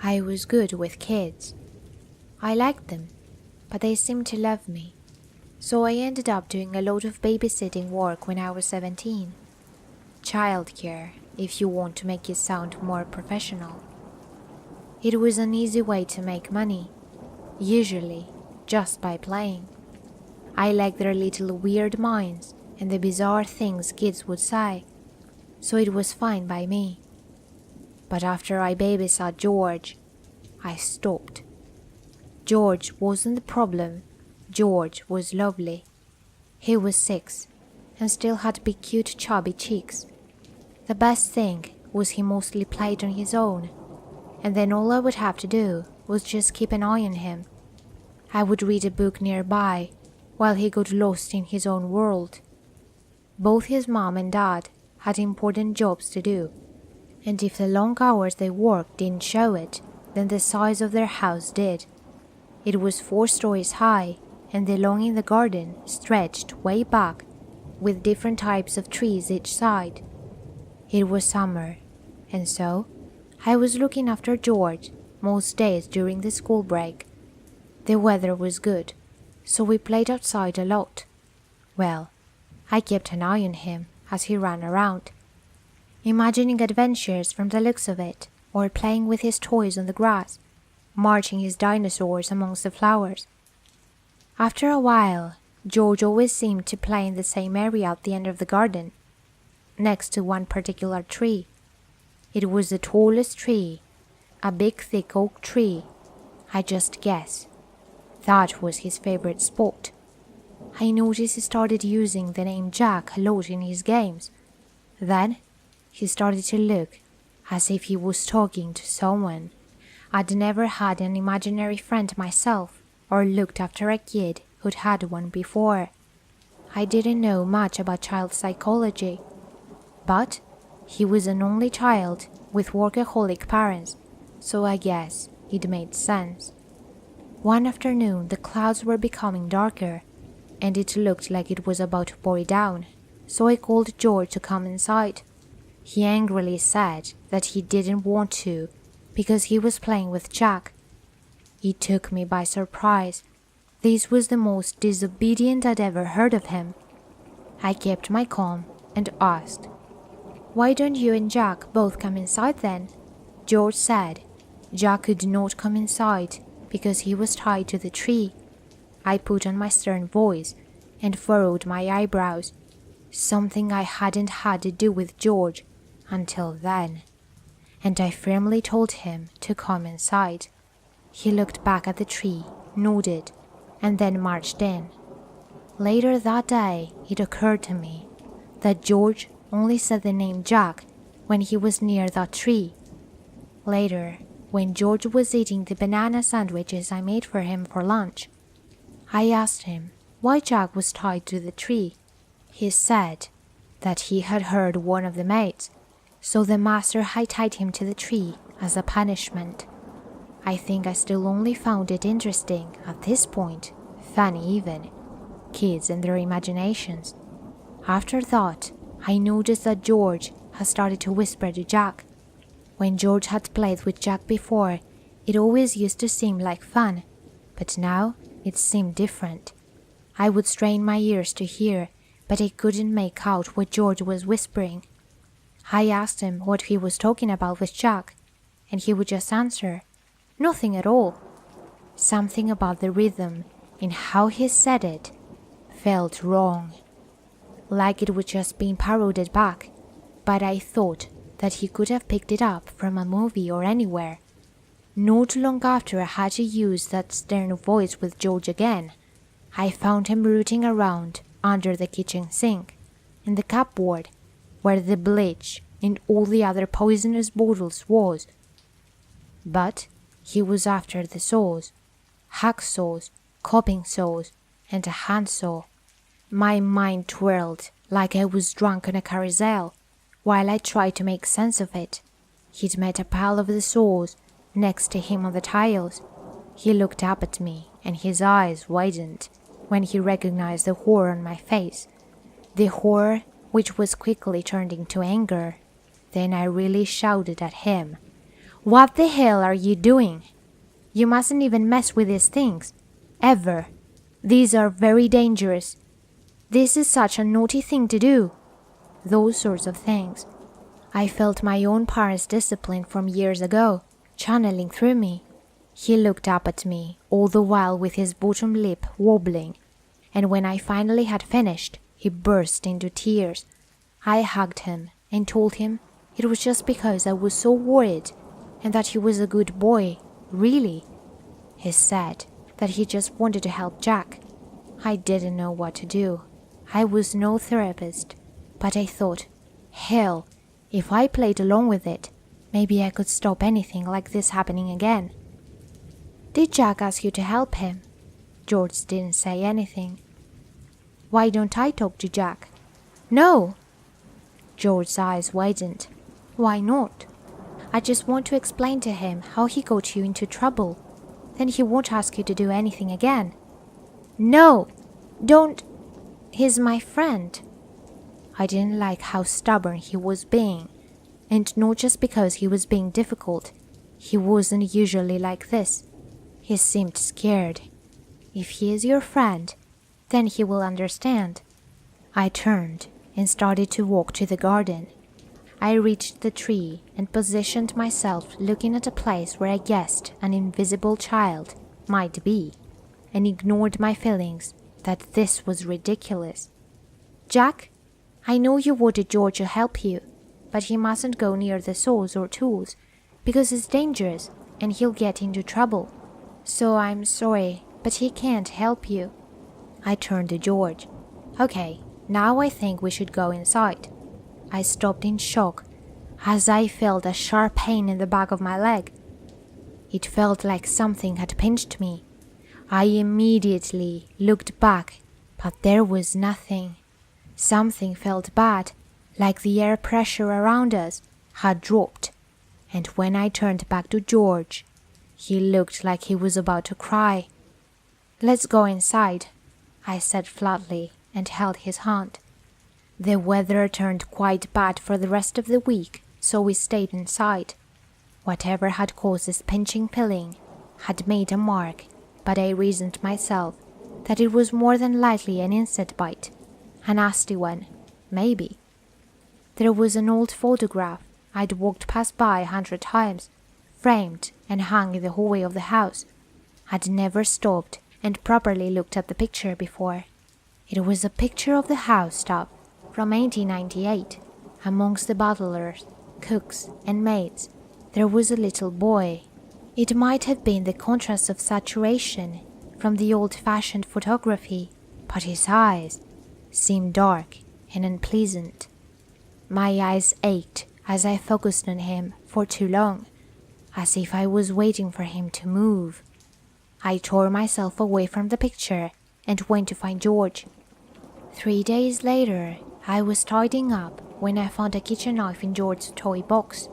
I was good with kids. I liked them, but they seemed to love me. So I ended up doing a lot of babysitting work when I was 17. Childcare, if you want to make it sound more professional. It was an easy way to make money, usually just by playing. I liked their little weird minds and the bizarre things kids would say, so it was fine by me. But after I babysat George, I stopped. George wasn't the problem. George was lovely. He was 6 and still had big cute chubby cheeks. The best thing was he mostly played on his own, and then all I would have to do was just keep an eye on him. I would read a book nearby while he got lost in his own world. Both his mom and dad had important jobs to do, and if the long hours they worked didn't show it, then the size of their house did. It was 4 stories high, and the lawn in the garden stretched way back, with different types of trees each side. It was summer, and so I was looking after George most days during the school break. The weather was good, so we played outside a lot. Well, I kept an eye on him as he ran around, imagining adventures from the looks of it, or playing with his toys on the grass, marching his dinosaurs amongst the flowers. After a while, George always seemed to play in the same area at the end of the garden, next to one particular tree. It was the tallest tree, a big thick oak tree. I just guess. That was his favorite spot. I noticed he started using the name Jack a lot in his games. Then he started to look as if he was talking to someone. I'd never had an imaginary friend myself, or looked after a kid who'd had one before. I didn't know much about child psychology, but he was an only child with workaholic parents, so I guess it made sense. One afternoon the clouds were becoming darker, and it looked like it was about to pour down, so I called George to come inside. He angrily said that he didn't want to because he was playing with Jack. It took me by surprise. This was the most disobedient I'd ever heard of him. I kept my calm and asked, "Why don't you and Jack both come inside then?" George said Jack could not come inside because he was tied to the tree. I put on my stern voice and furrowed my eyebrows, something I hadn't had to do with George until then, and I firmly told him to come inside. He looked back at the tree, nodded, and then marched in. Later that day, it occurred to me that George only said the name Jack when he was near that tree. Later, when George was eating the banana sandwiches I made for him for lunch, I asked him why Jack was tied to the tree. He said that he had heard one of the mates, so the master had tied him to the tree as a punishment. I think I still only found it interesting at this point, funny even. Kids and their imaginations. After that, I noticed that George had started to whisper to Jack. When George had played with Jack before, it always used to seem like fun, but now it seemed different. I would strain my ears to hear, but I couldn't make out what George was whispering. I asked him what he was talking about with Jack, and he would just answer, "Nothing at all." Something about the rhythm in how he said it felt wrong, like it was just being parodied back, but I thought that he could have picked it up from a movie or anywhere. Not long after I had to use that stern voice with George again, I found him rooting around under the kitchen sink, in the cupboard, where the bleach and all the other poisonous bottles was. But he was after the saws, hacksaws, coping saws, and a handsaw. My mind twirled like I was drunk on a carousel, while I tried to make sense of it. He'd met a pile of the saws next to him on the tiles. He looked up at me, and his eyes widened when he recognized the horror on my face, the horror which was quickly turned into anger. Then I really shouted at him, What the hell are you doing? You mustn't even mess with these things. Ever. These are very dangerous. This is such a naughty thing to do. Those sorts of things. I felt my own parents' discipline from years ago, channeling through me. He looked up at me, all the while with his bottom lip wobbling, and when I finally had finished, he burst into tears. I hugged him and told him it was just because I was so worried and that he was a good boy, really. He said that he just wanted to help Jack. I didn't know what to do. I was no therapist, but I thought, hell, if I played along with it, maybe I could stop anything like this happening again. Did Jack ask you to help him? George didn't say anything. Why don't I talk to Jack? No. George's eyes widened. Why not? I just want to explain to him how he got you into trouble. Then he won't ask you to do anything again. No, don't. He's my friend. I didn't like how stubborn he was being. And not just because he was being difficult. He wasn't usually like this. He seemed scared. If he is your friend, then he will understand. I turned and started to walk to the garden. I reached the tree and positioned myself looking at a place where I guessed an invisible child might be, and ignored my feelings that this was ridiculous. Jack, I know you wanted George to help you, but he mustn't go near the saws or tools because it's dangerous and he'll get into trouble. So I'm sorry, but he can't help you. I turned to George. Okay, now I think we should go inside. I stopped in shock as I felt a sharp pain in the back of my leg. It felt like something had pinched me. I immediately looked back, but there was nothing. Something felt bad, like the air pressure around us had dropped. And when I turned back to George, he looked like he was about to cry. Let's go inside, I said flatly and held his hand. The weather turned quite bad for the rest of the week, so we stayed inside. Whatever had caused this pinching feeling had made a mark, but I reasoned myself that it was more than likely an insect bite, a nasty one, maybe. There was an old photograph I'd walked past by 100 times, framed and hung in the hallway of the house. I'd never stopped and properly looked at the picture before. It was a picture of the house staff from 1898. Amongst the butlers, cooks, and maids, there was a little boy. It might have been the contrast of saturation from the old-fashioned photography, but his eyes seemed dark and unpleasant. My eyes ached as I focused on him for too long, as if I was waiting for him to move. I tore myself away from the picture and went to find George. 3 days later, I was tidying up when I found a kitchen knife in George's toy box.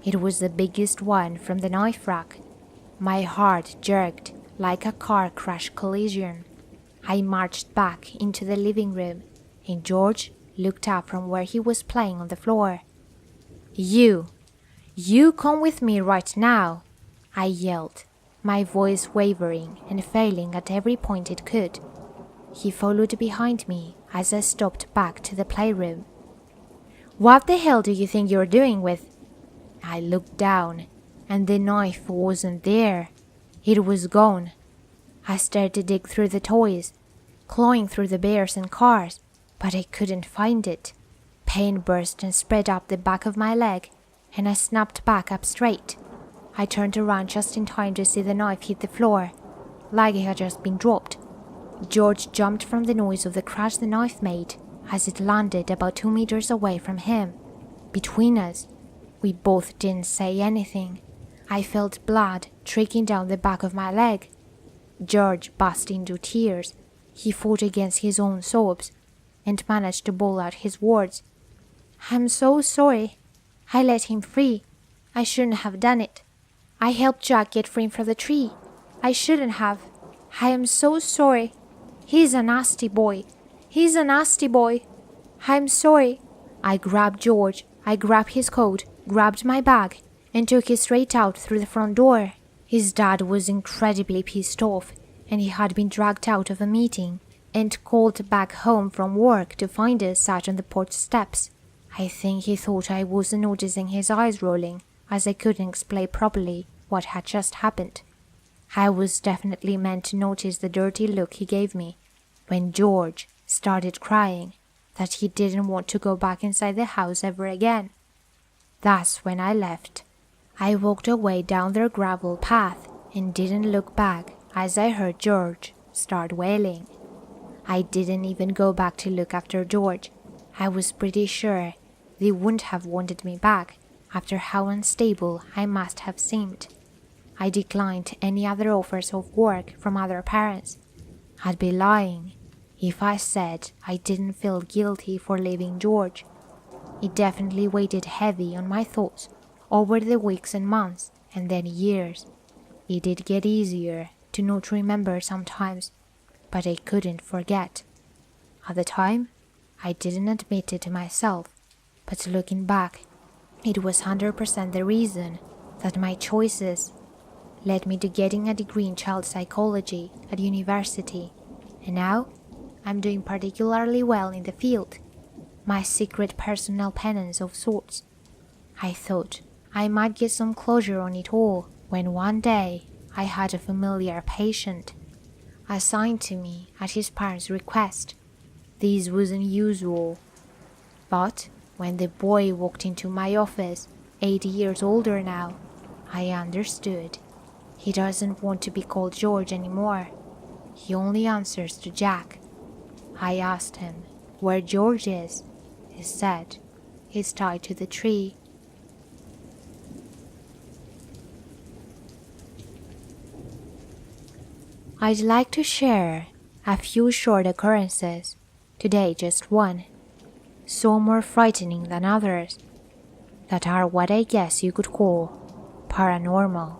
It was the biggest one from the knife rack. My heart jerked like a car crash collision. I marched back into the living room, and George looked up from where he was playing on the floor. You come with me right now, I yelled, my voice wavering and failing at every point it could. He followed behind me as I stopped back to the playroom. What the hell do you think you're doing with? I looked down, and the knife wasn't there. It was gone. I started to dig through the toys, clawing through the bears and cars, but I couldn't find it. Pain burst and spread up the back of my leg, and I snapped back up straight. I turned around just in time to see the knife hit the floor, like it had just been dropped. George jumped from the noise of the crash the knife made as it landed about 2 meters away from him. Between us, we both didn't say anything. I felt blood trickling down the back of my leg. George burst into tears. He fought against his own sobs and managed to bawl out his words. I'm so sorry. I let him free. I shouldn't have done it. I helped Jack get free from the tree. I shouldn't have. I am so sorry. He's a nasty boy. He's a nasty boy. I'm sorry. I grabbed George. I grabbed his coat, grabbed my bag, and took it straight out through the front door. His dad was incredibly pissed off, and he had been dragged out of a meeting and called back home from work to find us sat on the porch steps. I think he thought I wasn't noticing his eyes rolling, as I couldn't explain properly what had just happened. I was definitely meant to notice the dirty look he gave me when George started crying that he didn't want to go back inside the house ever again. That's when I left. I walked away down their gravel path and didn't look back as I heard George start wailing. I didn't even go back to look after George. I was pretty sure they wouldn't have wanted me back after how unstable I must have seemed. I declined any other offers of work from other parents. I'd be lying if I said I didn't feel guilty for leaving George. It definitely weighed heavy on my thoughts over the weeks and months and then years. It did get easier to not remember sometimes, but I couldn't forget. At the time, I didn't admit it to myself, but looking back, it was 100% the reason that my choices led me to getting a degree in child psychology at university, and now I'm doing particularly well in the field, my secret personal penance of sorts. I thought I might get some closure on it all when one day I had a familiar patient assigned to me at his parents' request. This wasn't usual, but when the boy walked into my office, 8 years older now, I understood. He doesn't want to be called George anymore. He only answers to Jack. I asked him where George is. He said he's tied to the tree. I'd like to share a few short occurrences, today just one, some more frightening than others, that are what I guess you could call paranormal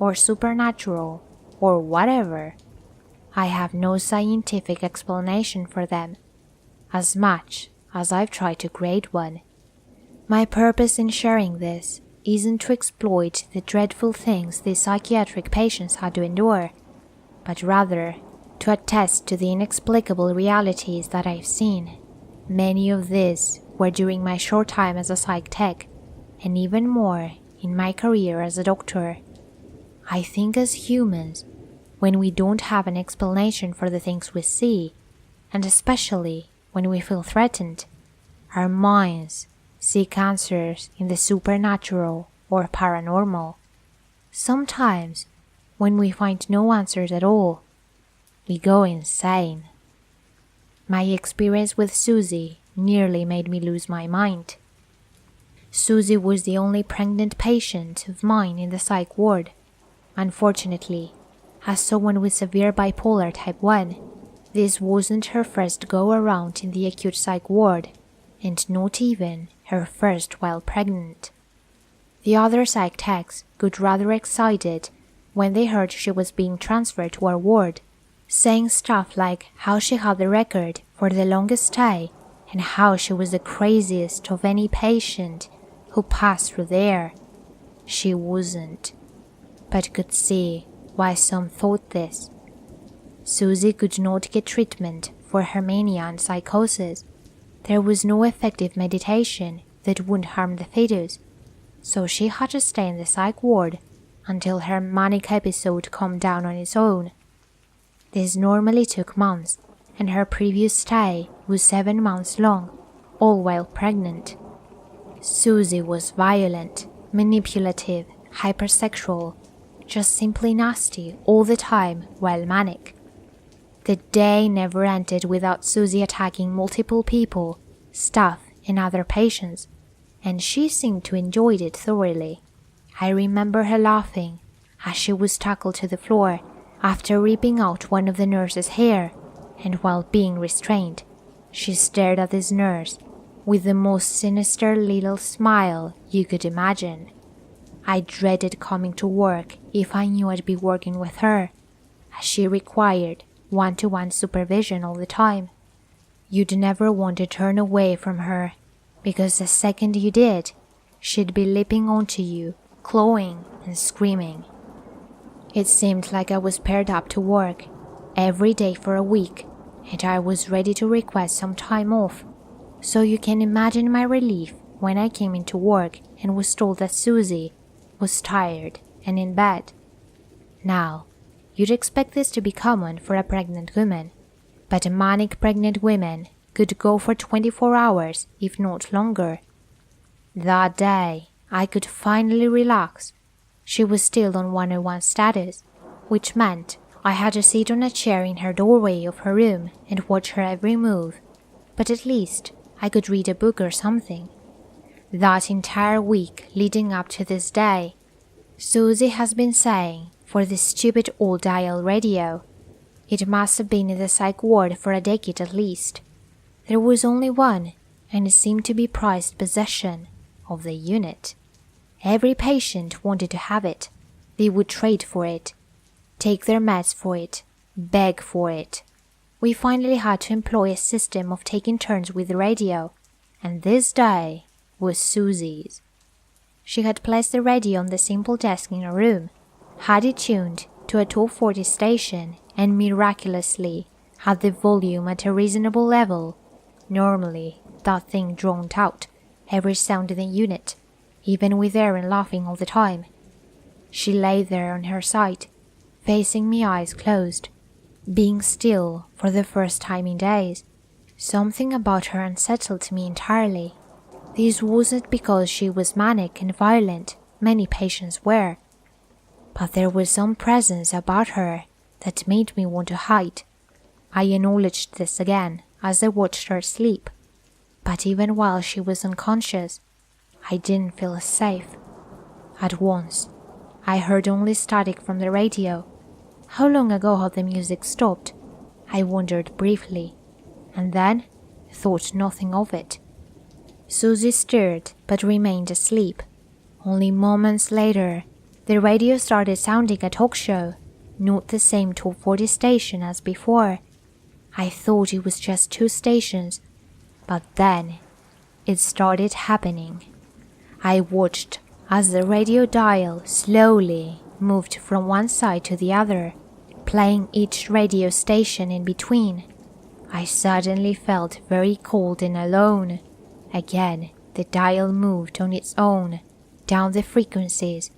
or supernatural or whatever. I have no scientific explanation for them, as much as I've tried to create one. My purpose in sharing this isn't to exploit the dreadful things these psychiatric patients had to endure, but rather to attest to the inexplicable realities that I've seen. Many of these were during my short time as a psych tech, and even more in my career as a doctor. I think as humans, when we don't have an explanation for the things we see, and especially when we feel threatened, our minds seek answers in the supernatural or paranormal. Sometimes, when we find no answers at all, we go insane. My experience with Susie nearly made me lose my mind. Susie was the only pregnant patient of mine in the psych ward. Unfortunately, as someone with severe bipolar type 1, this wasn't her first go-around in the acute psych ward, and not even her first while pregnant. The other psych techs got rather excited when they heard she was being transferred to our ward, saying stuff like how she had the record for the longest stay and how she was the craziest of any patient who passed through there. She wasn't, but could see why some thought this. Susie could not get treatment for her mania and psychosis. There was no effective meditation that wouldn't harm the fetus, so she had to stay in the psych ward until her manic episode calmed down on its own. This normally took months, and her previous stay was 7 months long, all while pregnant. Susie was violent, manipulative, hypersexual, just simply nasty all the time while manic. The day never ended without Susie attacking multiple people, staff, and other patients, and she seemed to enjoy it thoroughly. I remember her laughing as she was tackled to the floor after ripping out one of the nurse's hair, and while being restrained, she stared at this nurse with the most sinister little smile you could imagine. I dreaded coming to work if I knew I'd be working with her, as she required one-to-one supervision all the time. You'd never want to turn away from her, because the second you did, she'd be leaping onto you, clawing and screaming. It seemed like I was paired up to work every day for a week, and I was ready to request some time off. So you can imagine my relief when I came into work and was told that Susie was tired and in bed. Now, you'd expect this to be common for a pregnant woman, but a manic pregnant woman could go for 24 hours, if not longer. That day, I could finally relax. She was still on 101 status, which meant I had to sit on a chair in her doorway of her room and watch her every move, but at least I could read a book or something. That entire week leading up to this day, Susie has been saying for this stupid old dial radio. It must have been in the psych ward for a decade at least. There was only one, and it seemed to be prized possession of the unit. Every patient wanted to have it. They would trade for it, take their meds for it, beg for it. We finally had to employ a system of taking turns with the radio, and this day was Susie's. She had placed the radio on the simple desk in her room, had it tuned to a 1240 station, and miraculously had the volume at a reasonable level. Normally, that thing drowned out every sound in the unit, even with Aaron laughing all the time. She lay there on her side, facing me, eyes closed, being still for the first time in days. Something about her unsettled me entirely. This wasn't because she was manic and violent, many patients were, but there was some presence about her that made me want to hide. I acknowledged this again as I watched her sleep, but even while she was unconscious, I didn't feel safe. At once, I heard only static from the radio. How long ago had the music stopped? I wondered briefly, and then thought nothing of it. Susie stirred but remained asleep. Only moments later, the radio started sounding a talk show, not the same 1240 station as before. I thought it was just two stations, but then it started happening. I watched as the radio dial slowly moved from one side to the other, playing each radio station in between. I suddenly felt very cold and alone. Again, the dial moved on its own, down the frequencies,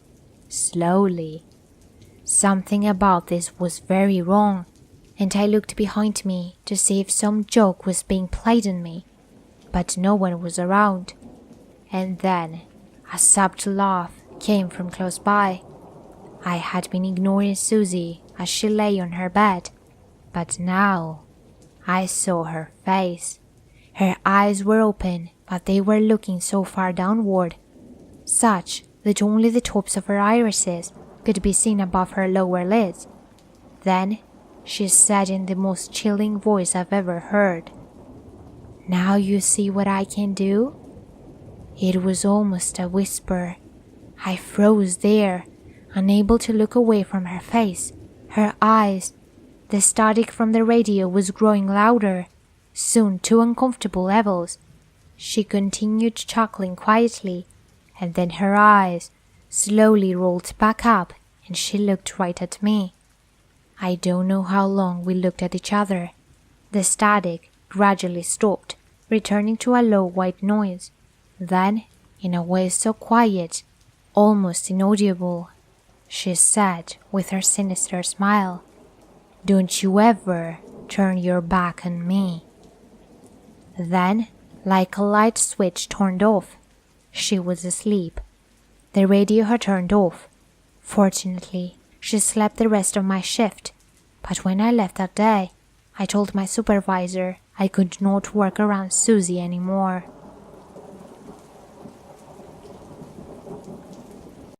slowly. Something about this was very wrong, and I looked behind me to see if some joke was being played on me, but no one was around. And then a subtle laugh came from close by. I had been ignoring Susie as she lay on her bed, but now I saw her face. Her eyes were open, but they were looking so far downward, such that only the tops of her irises could be seen above her lower lids. Then she said in the most chilling voice I've ever heard, "Now you see what I can do?" It was almost a whisper. I froze there, unable to look away from her face, her eyes. The static from the radio was growing louder, soon to uncomfortable levels. She continued chuckling quietly, and then her eyes slowly rolled back up and she looked right at me. I don't know how long we looked at each other. The static gradually stopped, returning to a low white noise. Then, in a way so quiet, almost inaudible, she said with her sinister smile, "Don't you ever turn your back on me." Then, like a light switch turned off, she was asleep. The radio had turned off. Fortunately, she slept the rest of my shift, but when I left that day, I told my supervisor I could not work around Susie anymore.